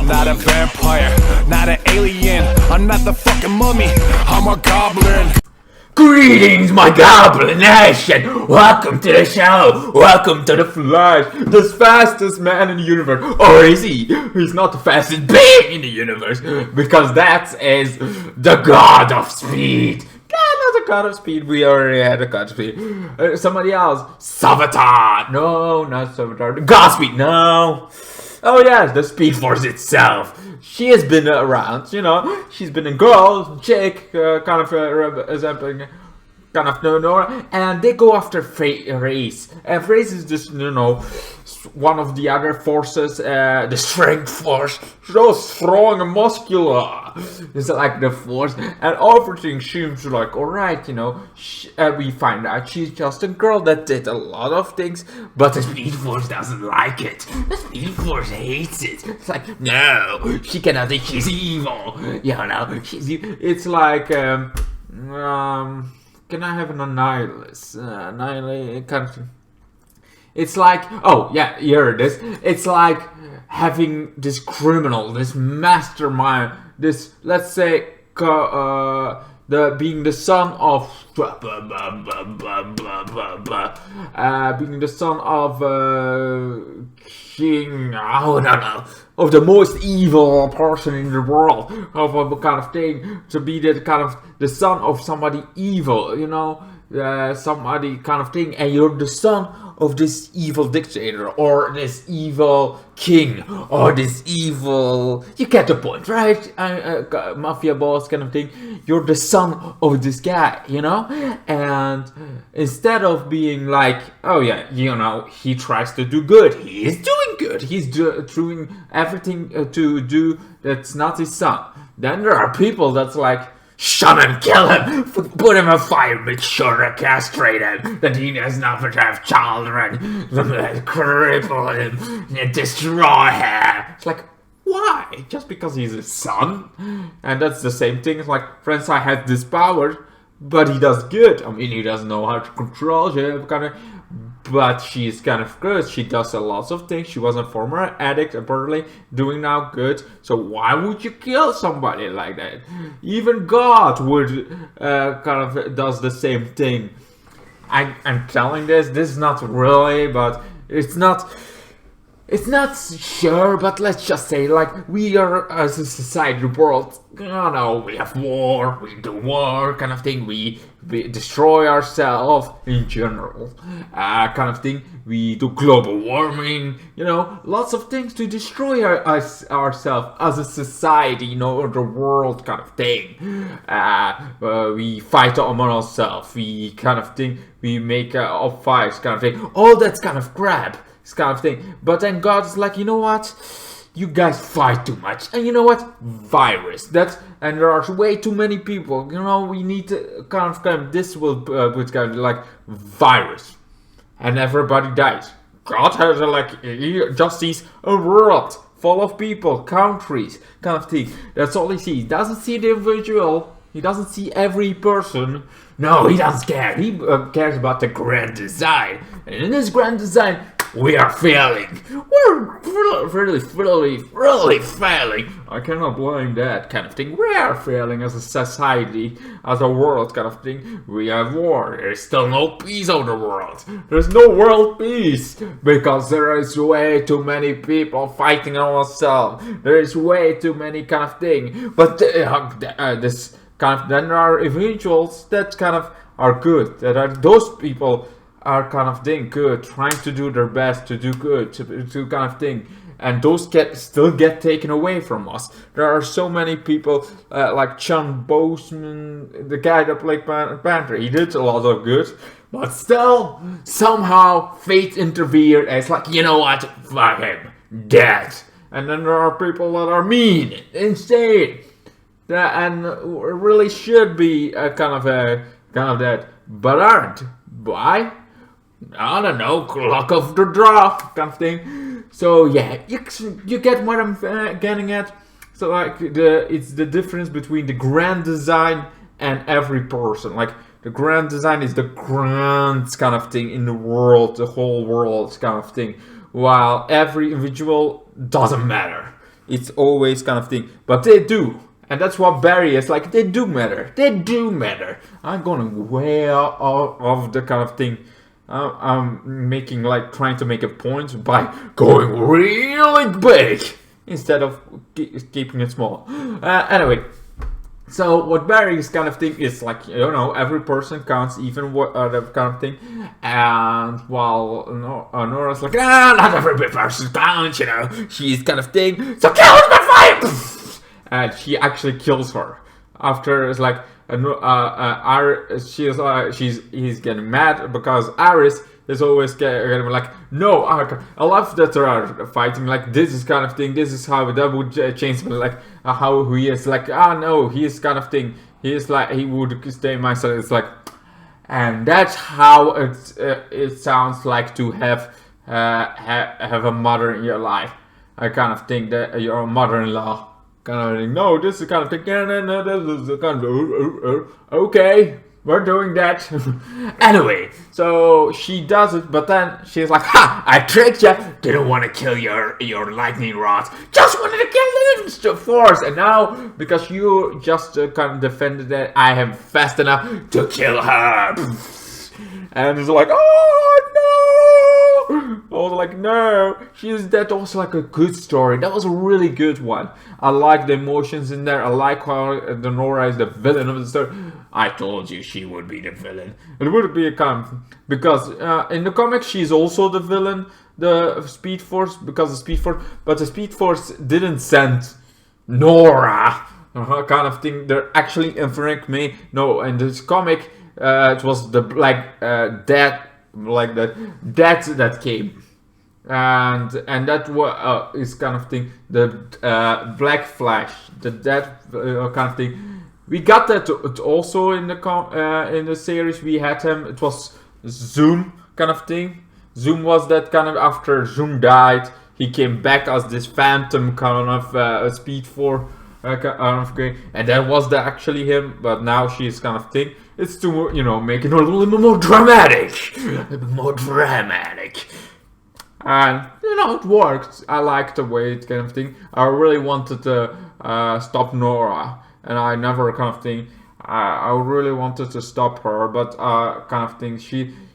not a vampire, not an alien. I'm not the fucking mummy, I'm a goblin. Greetings, my goblin nation! Welcome to the show! Welcome to the Flash, the fastest man in the universe. Or is he? He's not the fastest being in the universe, because that is the god of speed. Not the god of speed, we already had a god of speed. Somebody else. Savitar! No, not Savitar. Godspeed, no! Oh yes, the Speed Force itself. She has been around, you know. She's been a girl, chick, kind of resembling kind of Nora, and they go after Race. And Race is just, you know, one of the other forces, the Strength Force, so strong and muscular. It's like the Force, and everything seems like alright, you know. We find out she's just a girl that did a lot of things, but the Speed Force doesn't like it. The Speed Force hates it. It's like, no, she cannot think she's evil. You know, it's like, can I have an annihilist? Kind of. It's like, oh yeah, here it is. It's like having this criminal, this mastermind, this, let's say, being the son of being the son of king, I don't know, of the most evil person in the world, of a kind of thing, to be the kind of the son of somebody evil, you know, somebody kind of thing, and you're the son of this evil dictator, or this evil king, or this evil, you get the point, right? Mafia boss kind of thing. You're the son of this guy, you know? And instead of being like, oh yeah, you know, he tries to do good, he is doing good, he's doing everything to do that's not his son. Then there are people that's like, shun him, kill him, put him on fire, make sure to castrate him, that he does not have children, cripple him, destroy him. It's like, why? Just because he's a son? And that's the same thing. It's like, Francis has this power, but he does good. I mean, he doesn't know how to control him, kind of. But she's kind of good. She does a lot of things. She was a former addict, apparently, doing now good. So why would you kill somebody like that? Even God would kind of does the same thing. I'm telling this is not really, but it's not sure, but let's just say, like, we are, as a society, the world, you know, we have war, we do war, kind of thing, we destroy ourselves in general, kind of thing, we do global warming, you know, lots of things to destroy ourselves as a society, you know, or the world kind of thing. We fight among ourselves, we kind of thing, we make up fights kind of thing, all that's kind of crap. Kind of thing, but then God is like, you know what, you guys fight too much, and you know what, virus, and there are way too many people, you know, we need to kind of this will put kind of like virus, and everybody dies. God has he just sees a world full of people, countries, kind of thing. That's all he sees. He doesn't see the individual. He doesn't see every person. No, he doesn't care. He cares about the grand design, and in this grand design, we are failing. We're really failing. I cannot blame that kind of thing. We are failing as a society, as a world kind of thing. We have war. There's still no peace of the world. There's no world peace because there is way too many people fighting on ourselves. There is way too many kind of thing. But this kind of, then there are individuals that kind of are good. That are those people are kind of thing good, trying to do their best to do good, to kind of thing, and those still get taken away from us. There are so many people like John Boseman, the guy that played Panther. He did a lot of good, but still somehow fate interfered. And it's like, you know what, fuck him, dead. And then there are people that are mean, insane, and really should be kind of that, but aren't. Why? I don't know, luck of the draw kind of thing. So yeah, you get what I'm getting at. So like it's the difference between the grand design and every person. Like the grand design is the grand kind of thing in the world, the whole world kind of thing. While every individual doesn't matter. it's always kind of thing. But they do. And that's what Barry is like. They do matter. They do matter. I'm going way out of the kind of thing. I'm making like trying to make a point by going really big instead of keeping it small. Anyway, so what Barry's kind of thing is like, you know, every person counts, even what that kind of thing. And while Nora's like, not every person counts, you know, she's kind of thing. So kill her by fire. And she actually kills her. After it's like, he's getting mad because Iris is always getting like, no, I love that they are fighting like this is kind of thing. This is how that would change like how he is like. No, he's kind of thing. He is like he would stay myself. It's like, and that's how it sounds like to have a mother in your life. I kind of think that your mother-in-law. Kind of thing. No, this is kind of thing. No, this is kind of okay. We're doing that. Anyway, so she does it, but then she's like, "Ha! I tricked you. Didn't want to kill your lightning rods. Just wanted to kill the force. And now, because you just kind of defended that, I am fast enough to kill her." And it's like, oh no! I was like, no, that was like a good story. That was a really good one. I like the emotions in there. I like how the Nora is the villain of the story. I told you she would be the villain. It would be a kind of, because in the comics she's also the villain, the Speed Force, because the Speed Force, but the Speed Force didn't send Nora, kind of thing. They're actually in Frank May. No, in this comic. It was the that came, and that is kind of thing. The Black Flash, that kind of thing. We got that also in the series. We had him. It was Zoom kind of thing. Zoom was that kind of after Zoom died. He came back as this phantom kind of Speed Force. And that was actually him, but now she's kind of thing. It's to, you know, make it a little bit more dramatic. And, you know, it worked. I liked the way it kind of thing. I really wanted to stop Nora. And I never kind of thing. I really wanted to stop her. But kind of thing.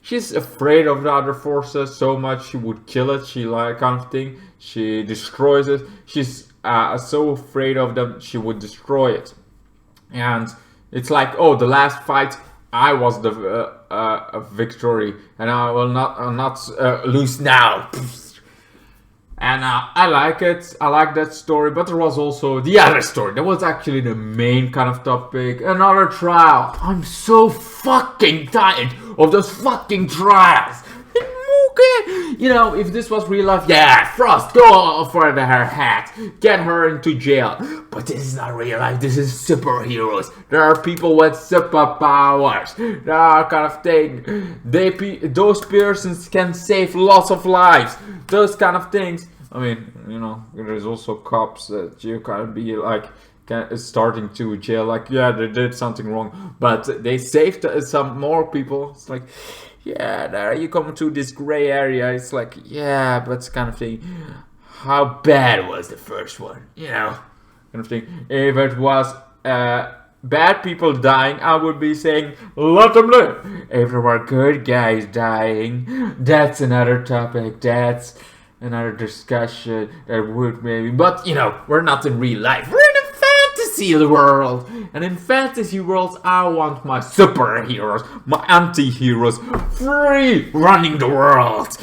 She's afraid of the other forces so much. She would kill it. She like kind of thing. She destroys it. She's so afraid of them. She would destroy it. And it's like, oh, the last fight, I was the victory, and I will not lose now. And I like it. I like that story. But there was also the other story. That was actually the main kind of topic. Another trial. I'm so fucking tired of those fucking trials. Okay, you know, if this was real life, yeah, Frost, go for her hat, get her into jail. But this is not real life. This is superheroes. There are people with superpowers. There are kind of thing. Those persons can save lots of lives. Those kind of things. I mean, you know, there's also cops that you can be like starting to jail. Like, yeah, they did something wrong, but they saved some more people. It's like. Yeah, there you come to this gray area. It's like, yeah, but it's kind of thing. How bad was the first one? You know, kind of thing. If it was bad people dying, I would be saying, let them live. If there were good guys dying, that's another topic. That's another discussion that would maybe. But, you know, we're not in real life. We're in a fantasy world. And in fantasy worlds, I want my superheroes, my anti-heroes, free, running the world.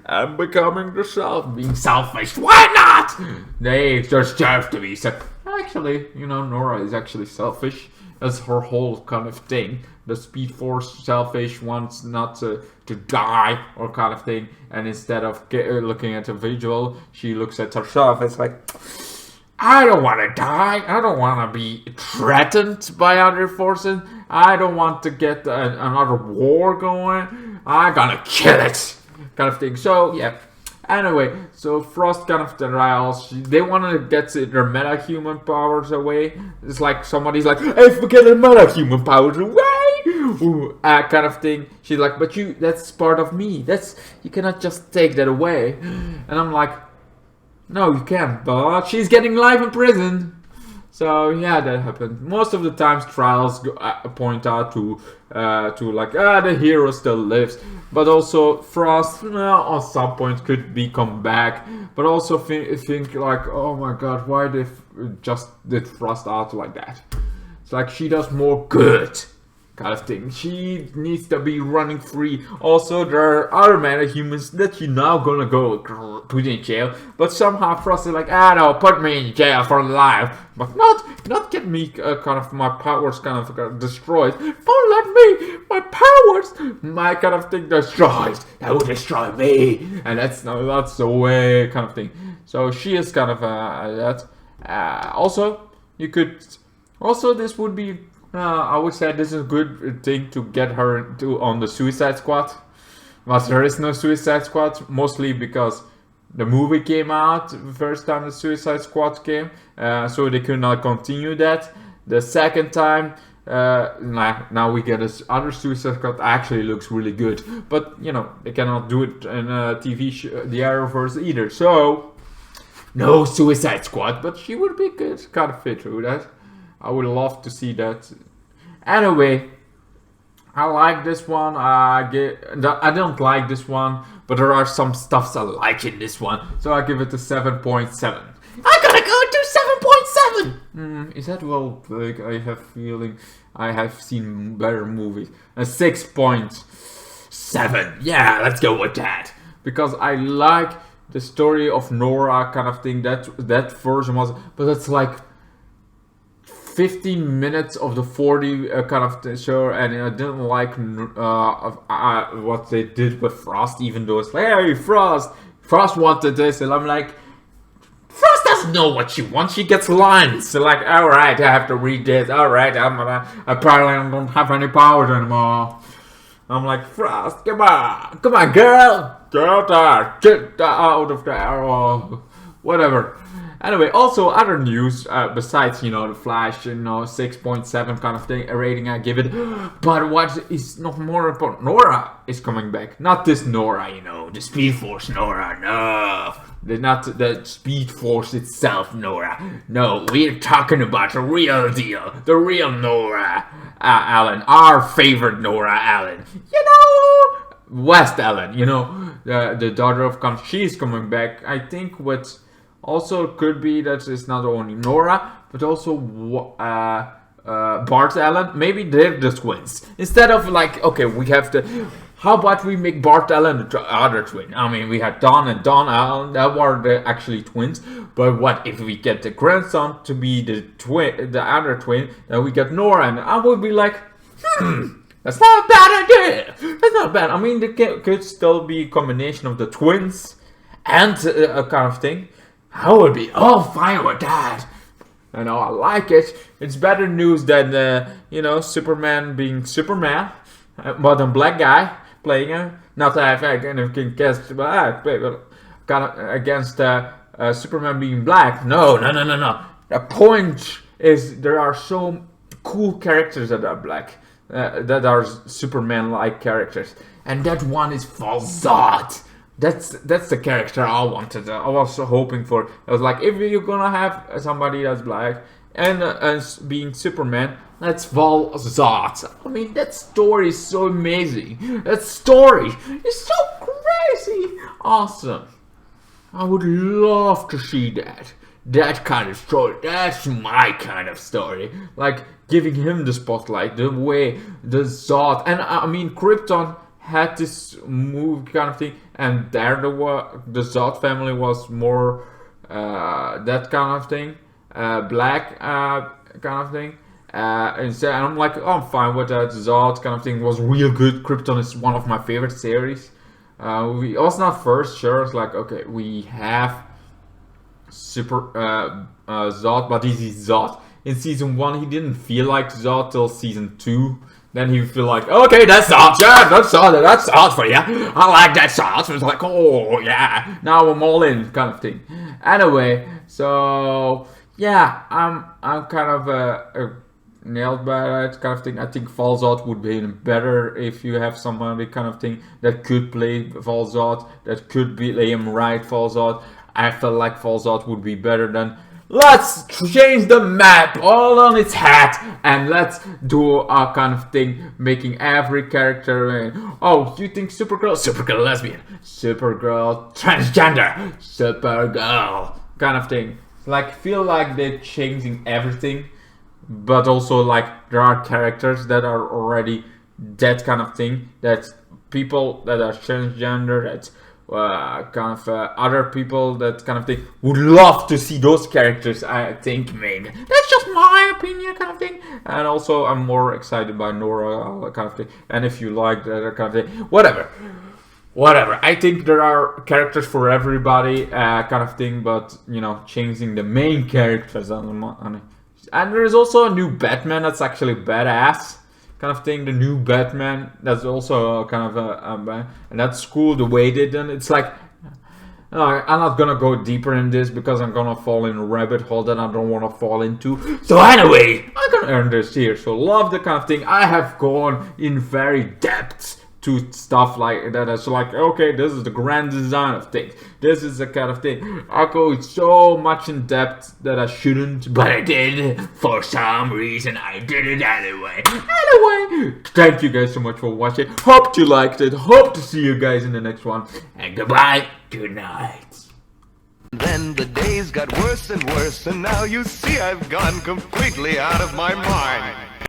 And becoming being selfish. Why not? They just have to be selfish. Actually, you know, Nora is actually selfish. That's her whole kind of thing. The Speed Force selfish wants not to die or kind of thing. And instead of looking at a visual, she looks at herself. It's like, I don't want to die. I don't want to be threatened by other forces. I don't want to get another war going. I'm gonna kill it. Kind of thing. So, yeah. Anyway, so Frost kind of trials, they want to get their meta-human powers away. It's like somebody's like, hey, forget the meta-human powers away! Kind of thing. She's like, but that's part of me. You cannot just take that away. And I'm like, No, you can't, but she's getting life in prison. So yeah, that happened. Most of the times, trials point out to like the hero still lives, but also Frost on some point could be come back. But also think like, oh my God, why they just did Frost out like that? It's like she does more good kind of thing. She needs to be running free. Also, there are other metahumans that you're now gonna go put in jail, but somehow Frost is like, no, put me in jail for life, but not get me kind of my powers kind of destroyed. Don't let me, my powers, my kind of thing destroyed. That would destroy me, and that's the way kind of thing. So she is kind of that. Also, you could. Also, this would be. I would say this is a good thing to get her on the Suicide Squad. But there is no Suicide Squad, mostly because the movie came out the first time the Suicide Squad came, so they could not continue that. The second time, now we get this other Suicide Squad. Actually looks really good, but you know they cannot do it in a TV show, the Arrowverse either. So no Suicide Squad, but she would be good, kind of fit through that. I would love to see that. Anyway, I like this one. I don't like this one, but there are some stuffs I like in this one, so I give it a 7.7. I gotta go to 7.7. Is that well big? I have feeling I have seen better movies. A 6.7. Yeah, let's go with that because I like the story of Nora kind of thing. That version was, but it's like 15 minutes of the 40 kind of show, and I didn't like what they did with Frost, even though it's like, hey, Frost wanted this, and I'm like, Frost doesn't know what she wants. She gets lines. So like, all right, I have to read this. All right, I probably don't have any powers anymore. I'm like, Frost, come on, girl, get out of there, or whatever. Anyway, also other news besides the Flash, 6.7 kind of thing rating I give it. But what is not more important? Nora is coming back. Not this Nora, the Speed Force Nora. No, not the Speed Force itself, Nora. No, we're talking about the real deal, the real Nora Allen, our favorite Nora Allen. West Allen. The daughter of she's coming back. I think with. Also, it could be that it's not only Nora, but also Bart Allen. Maybe they're the twins. Instead of like, okay, we have to. How about we make Bart Allen the other twin? I mean, we had Don and Don Allen. That were the actually twins. But what if we get the grandson to be the other twin? Then we get Nora, and I would be like, that's not a bad idea. That's not bad. I mean, there could still be a combination of the twins and a kind of thing. I would be fine with that. I like it. It's better news than Superman being Superman, but a black guy playing him. Not that I can guess against Superman being black. No. The point is there are so cool characters that are black, that are Superman-like characters, and that one is Falzad. That's the character I wanted. I was hoping for. I was like, if you're gonna have somebody that's black and being Superman, let's Falzad. I mean, that story is so amazing. That story is so crazy, awesome. I would love to see that kind of story. That's my kind of story. Like giving him the spotlight, the way the Zod, and I mean Krypton had this move kind of thing, and there the Zod family was more that kind of thing, black kind of thing. And I'm like, I'm fine with that. Zod kind of thing was real good. Krypton is one of my favorite series. We also not first, sure. It's like, okay, we have Super Zod, but this is Zod. In season 1, he didn't feel like Zod till season 2. Then he feel like, okay, that's Zod, yeah, that's Zod for you. I like that Zod. So it's like, oh yeah, now I'm all in, kind of thing. Anyway, so yeah, I'm kind of nailed by that kind of thing. I think Falzad would be better if you have somebody kind of thing that could play Falzad, that could play him right Falzad. I felt like Falls Out would be better than let's change the map all on its hat and let's do a kind of thing making every character oh, you think Supergirl lesbian, Supergirl transgender, Supergirl kind of thing. Like feel like they're changing everything, but also like there are characters that are already that kind of thing, that people that are transgender, that kind of other people that kind of thing would love to see those characters, I think, made. That's just my opinion kind of thing. And also I'm more excited by Nora kind of thing, and if you like that kind of thing, whatever, I think there are characters for everybody kind of thing, but you know, changing the main characters and there is also a new Batman that's actually badass kind of thing. The new Batman, that's also kind of and that's cool the way they done. It's like I'm not gonna go deeper in this because I'm gonna fall in a rabbit hole that I don't want to fall into. So anyway, I'm gonna end this here. So love the kind of thing. I have gone in very depth to stuff like that. It's like, okay, this is the grand design of things. This is the kind of thing. I go so much in depth that I shouldn't, but I did. For some reason, I did it anyway. Anyway, thank you guys so much for watching. Hope you liked it. Hope to see you guys in the next one. And goodbye. Good night. Then the days got worse and worse, and now you see I've gone completely out of my mind.